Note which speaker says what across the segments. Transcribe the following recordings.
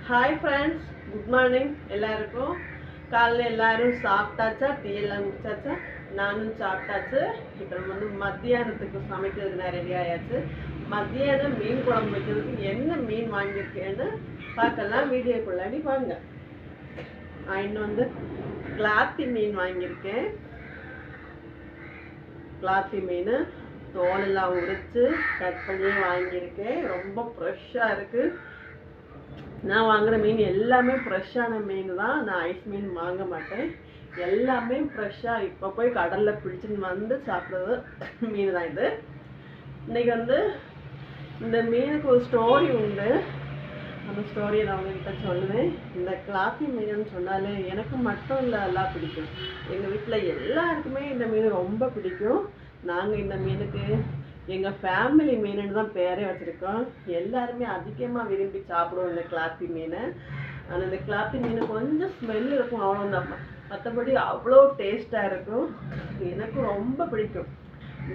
Speaker 1: Hi friends, good morning எல்லாருக்கும். காலையில எல்லாரும் சாப்பிட்டாச்சா? டீ எல்லாம் குடிச்சாச்சா? நானும் சாப்பிட்டாச்சு. இப்போ நம்ம வந்து மத்தியானத்துக்கு சமைக்கிறதுக்கு ரெடி ஆயாச்சு. மத்தியானம் மீன் குழம்பு வைக்கிறதுக்கு என்ன மீன் வாங்கியிருக்கேன்னு பார்க்கலாம். வீடியோக்குள்ளாடி வாங்க. நான் இன்னும் வந்து கிளாத்தி மீன் வாங்கியிருக்கேன். கிளாத்தி மீன் தோலெல்லாம் உரித்து கட் பண்ணி வாங்கியிருக்கேன். ரொம்ப ஃப்ரெஷ்ஷாக இருக்குது. நான் வாங்குகிற மீன் எல்லாமே ஃப்ரெஷ்ஷான மீன் தான். நான் ஐஸ் மீன் வாங்க மாட்டேன். எல்லாமே ஃப்ரெஷ்ஷாக இப்போ போய் கடலில் பிடிச்சின்னு வந்து சாப்பிட்றது மீன் தான் இது. இன்றைக்கி வந்து இந்த மீனுக்கு ஒரு ஸ்டோரி உண்டு. அந்த ஸ்டோரியை நான் உங்ககிட்ட சொல்லுவேன். இந்த கிளாத்தி மீனுன்னு சொன்னாலே எனக்கு மட்டும் இல்லை, எல்லாம் பிடிக்கும். எங்கள் வீட்டில் எல்லாருக்குமே இந்த மீன் ரொம்ப பிடிக்கும். நாங்கள் இந்த மீனுக்கு எங்கள் ஃபேமிலி மீனுன்னு தான் பேரே வச்சுருக்கோம். எல்லாருமே அதிகமாக விரும்பி சாப்பிடுவோம் இந்த கிளாத்தி மீனை. ஆனால் இந்த கிளாத்தி மீன் கொஞ்சம் ஸ்மெல் இருக்கும், அவ்வளோதான். மற்றபடி அவ்வளோ டேஸ்ட்டாக இருக்கும். எனக்கு ரொம்ப பிடிக்கும்.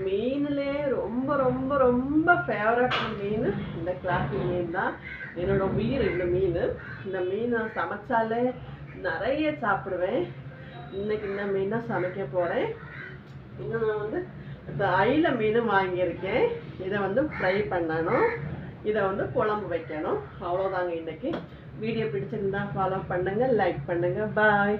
Speaker 1: மீன்லே ரொம்ப ரொம்ப ரொம்ப ஃபேவரட்டான மீன் இந்த கிளாத்தி மீன் தான். என்னோட உயிர் இந்த மீன். இந்த மீன் நான் சமைச்சாலே நிறைய சாப்பிடுவேன். இன்னைக்கு இந்த மீன் தான் சமைக்க போகிறேன். இன்னும் நான் வந்து இப்போ அயில மீன் வாங்கியிருக்கேன். இதை வந்து ஃப்ரை பண்ணணும், இதை வந்து குழம்பு வைக்கணும். அவ்வளோதாங்க இன்னைக்கு. வீடியோ பிடிச்சிருந்தா ஃபாலோ பண்ணுங்கள், லைக் பண்ணுங்கள். பாய்.